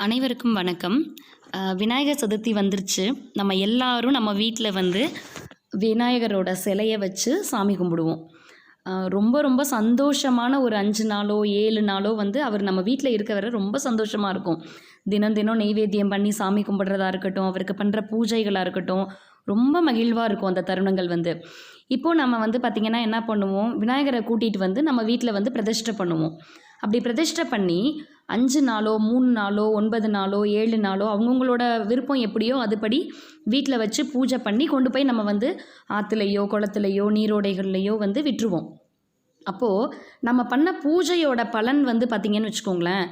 அனைவருக்கும் வணக்கம். விநாயகர் சதுர்த்தி வந்துருச்சு. நம்ம எல்லாரும் நம்ம வீட்டில் வந்து விநாயகரோட சிலையை வச்சு சாமி கும்பிடுவோம். ரொம்ப ரொம்ப சந்தோஷமான ஒரு 5 நாளோ 7 நாளோ வந்து அவர் நம்ம வீட்டில் இருக்க வரை ரொம்ப சந்தோஷமாக இருக்கும். தினம் தினம் நெய்வேத்தியம் பண்ணி சாமி கும்பிட்றதா இருக்கட்டும், அவருக்கு பண்ணுற பூஜைகளாக இருக்கட்டும், ரொம்ப மகிழ்வாக இருக்கும் அந்த தருணங்கள் வந்து. இப்போது நம்ம வந்து பார்த்திங்கன்னா என்ன பண்ணுவோம், விநாயகரை கூட்டிகிட்டு வந்து நம்ம வீட்டில் வந்து பிரதிஷ்டை பண்ணுவோம். அப்படி பிரதிஷ்டை பண்ணி 5 நாளோ 3 நாளோ 9 நாளோ 7 நாளோ அவங்கவுங்களோட விருப்பம் எப்படியோ அதுபடி வீட்டில் வச்சு பூஜை பண்ணி கொண்டு போய் நம்ம வந்து ஆற்றுலையோ குளத்துலையோ நீரோடைகள்லையோ வந்து விட்டுருவோம். அப்போது நம்ம பண்ண பூஜையோட பலன் வந்து பார்த்திங்கன்னு வச்சுக்கோங்களேன்,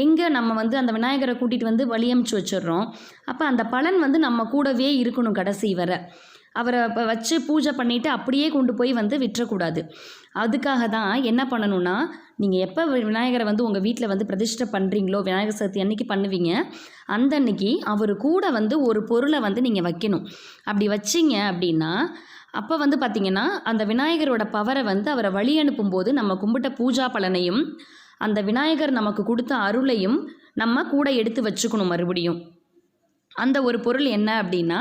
எங்கே நம்ம வந்து அந்த விநாயகரை கூட்டிகிட்டு வந்து வழியமைச்சு வச்சிடுறோம். அப்போ அந்த பலன் வந்து நம்ம கூடவே இருக்கணும் கடைசி வரை. அவரை இப்போ வச்சு பூஜை பண்ணிவிட்டு அப்படியே கொண்டு போய் வந்து விட்டுறக்கூடாது. அதுக்காக தான் என்ன பண்ணணும்னா, நீங்கள் எப்போ விநாயகரை வந்து உங்கள் வீட்டில் வந்து பிரதிஷ்டை பண்ணுறீங்களோ, விநாயகர் சதுர்த்தி அன்றைக்கி பண்ணுவீங்க, அந்த அன்னைக்கு அவர் கூட வந்து ஒரு பொருளை வந்து நீங்கள் வைக்கணும். அப்படி வச்சிங்க அப்படின்னா அப்போ வந்து பார்த்திங்கன்னா அந்த விநாயகரோட பவரை வந்து அவரை வழி அனுப்பும்போது நம்ம கும்பிட்ட பூஜா பலனையும் அந்த விநாயகர் நமக்கு கொடுத்த அருளையும் நம்ம கூட எடுத்து வச்சுக்கணும். மறுபடியும் அந்த ஒரு பொருள் என்ன அப்படின்னா,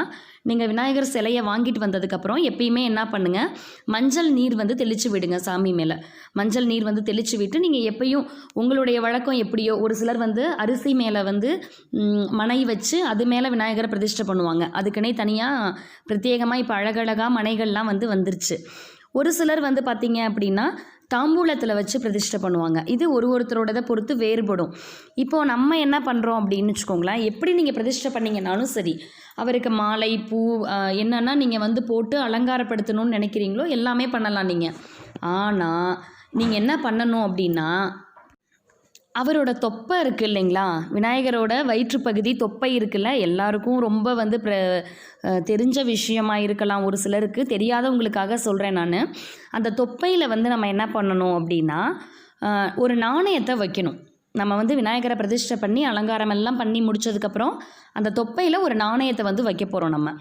நீங்கள் விநாயகர் சிலையை வாங்கிட்டு வந்ததுக்கப்புறம் எப்பயுமே என்ன பண்ணுங்கள், மஞ்சள் நீர் வந்து தெளித்து விடுங்க சாமி மேலே. மஞ்சள் நீர் வந்து தெளித்து விட்டு நீங்கள் எப்பயும் உங்களுடைய வழக்கம் எப்படியோ, ஒரு சிலர் வந்து அரிசி மேலே வந்து மனை வச்சு அது மேலே விநாயகரை பிரதிஷ்டை பண்ணுவாங்க. அதுக்குன்னே தனியாக பிரத்யேகமாக இப்போ அழகழகாக மனைகள்லாம் வந்து வந்துருச்சு. ஒரு சிலர் வந்து பார்த்திங்க அப்படின்னா தாம்பூலத்தில் வச்சு பிரதிஷ்டை பண்ணுவாங்க. இது ஒருத்தரோடதை பொறுத்து வேறுபடும். இப்போது நம்ம என்ன பண்ணுறோம் அப்படின்னு வச்சுக்கோங்களேன், எப்படி நீங்கள் பிரதிஷ்டை பண்ணிங்கனாலும் சரி, அவருக்கு மாலை பூ என்னென்னா நீங்கள் வந்து போட்டு அலங்காரப்படுத்தணும்னு நினைக்கிறீங்களோ எல்லாமே பண்ணலாம் நீங்கள். ஆனால் நீங்கள் என்ன பண்ணணும் அப்படின்னா, அவரோட தொப்பை இருக்குது இல்லைங்களா, விநாயகரோட வயிற்றுப்பகுதி தொப்பை இருக்குல்ல, எல்லாருக்கும் ரொம்ப வந்து தெரிஞ்ச விஷயமாக இருக்கலாம், ஒரு சிலருக்கு தெரியாதவங்களுக்காக சொல்கிறேன் நான். அந்த தொப்பையில் வந்து நம்ம என்ன பண்ணணும் அப்படின்னா, ஒரு நாணயத்தை வைக்கணும். நம்ம வந்து விநாயகரை பிரதிஷ்டை பண்ணி அலங்காரம் எல்லாம் பண்ணி முடித்ததுக்கப்புறம் அந்த தொப்பையில் ஒரு நாணயத்தை வந்து வைக்க போகிறோம். நம்ம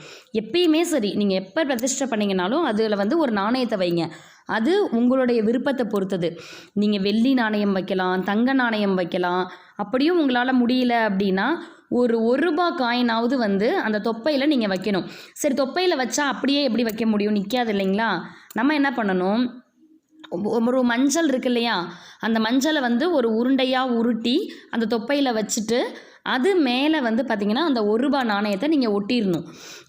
எப்பயுமே சரி, நீங்கள் எப்போ பிரதிஷ்டை பண்ணிங்கனாலும் அதில் வந்து ஒரு நாணயத்தை வைங்க. அது உங்களுடைய விருப்பத்தை பொறுத்தது. நீங்கள் வெள்ளி நாணயம் வைக்கலாம், தங்க நாணயம் வைக்கலாம். அப்படியும் உங்களால் முடியல அப்படின்னா ஒரு ரூபா காயினாவது வந்து அந்த தொப்பையில் நீங்கள் வைக்கணும். சரி, தொப்பையில் வச்சா அப்படியே எப்படி வைக்க முடியும், நிற்காது இல்லைங்களா. நம்ம என்ன பண்ணணும், ஒரு மஞ்சள் இருக்கு இல்லையா, அந்த மஞ்சளை வந்து ஒரு உருண்டையாக உருட்டி அந்த தொப்பையில் வச்சுட்டு அது மேலே வந்து பார்த்திங்கன்னா அந்த ரூபா நாணயத்தை நீங்கள் ஒட்டிடணும்.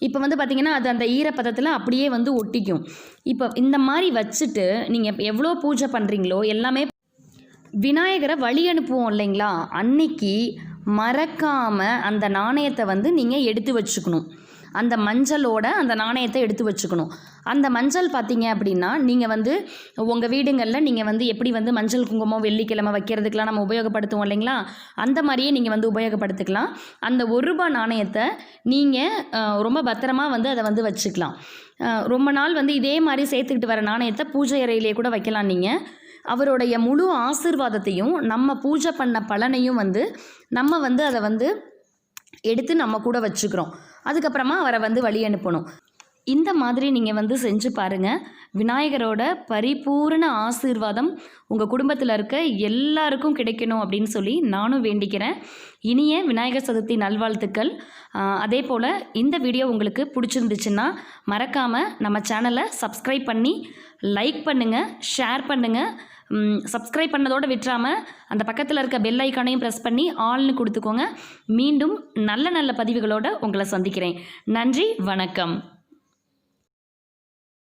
இப்போ வந்து பார்த்திங்கன்னா அது அந்த ஈரப்பதத்தில் அப்படியே வந்து ஒட்டிக்கும். இப்போ இந்த மாதிரி வச்சுட்டு நீங்கள் எவ்வளோ பூஜை பண்ணுறீங்களோ எல்லாமே விநாயகரை வழி அனுப்புவோம் இல்லைங்களா, அன்னைக்கு மறக்காமல் அந்த நாணயத்தை வந்து நீங்கள் எடுத்து வச்சுக்கணும். அந்த மஞ்சளோட அந்த நாணயத்தை எடுத்து வச்சுக்கணும். அந்த மஞ்சள் பார்த்தீங்க அப்படின்னா, நீங்கள் வந்து உங்கள் வீடுங்களில் நீங்கள் வந்து எப்படி வந்து மஞ்சள் குங்குமம் வெள்ளிக்கிழமை வைக்கிறதுக்கெலாம் நம்ம உபயோகப்படுத்துவோம் இல்லைங்களா, அந்த மாதிரியே நீங்கள் வந்து உபயோகப்படுத்திக்கலாம். அந்த ரூபா நாணயத்தை நீங்கள் ரொம்ப பத்திரமா வந்து அதை வந்து வச்சுக்கலாம். ரொம்ப நாள் வந்து இதே மாதிரி சேர்த்துக்கிட்டு வர நாணயத்தை பூஜை அறையிலே கூட வைக்கலாம். நீங்கள் அவருடைய முழு ஆசீர்வாதத்தையும் நம்ம பூஜை பண்ண பலனையும் வந்து நம்ம வந்து அதை வந்து எடுத்து நம்ம கூட வச்சுக்கிறோம். அதுக்கப்புறமா அவரை வந்து வழி அனுப்பணும். இந்த மாதிரி நீங்கள் வந்து செஞ்சு பாருங்கள். விநாயகரோட பரிபூர்ண ஆசீர்வாதம் உங்கள் குடும்பத்தில் இருக்க எல்லாருக்கும் கிடைக்கணும் அப்படின்னு சொல்லி நானும் வேண்டிக்கிறேன். இனிய விநாயகர் சதுர்த்தி நல்வாழ்த்துக்கள். அதே போல் இந்த வீடியோ உங்களுக்கு பிடிச்சிருந்துச்சுன்னா மறக்காமல் நம்ம சேனலை சப்ஸ்கிரைப் பண்ணி லைக் பண்ணுங்கள், ஷேர் பண்ணுங்கள். சப்ஸ்கிரைப் பண்ணதோடு விட்டுறாமல் அந்த பக்கத்தில் இருக்க பெல் ஐக்கானையும் ப்ரெஸ் பண்ணி ஆல்னு கொடுத்துக்கோங்க. மீண்டும் நல்ல நல்ல பதிவுகளோடு உங்களை சந்திக்கிறேன். நன்றி, வணக்கம்.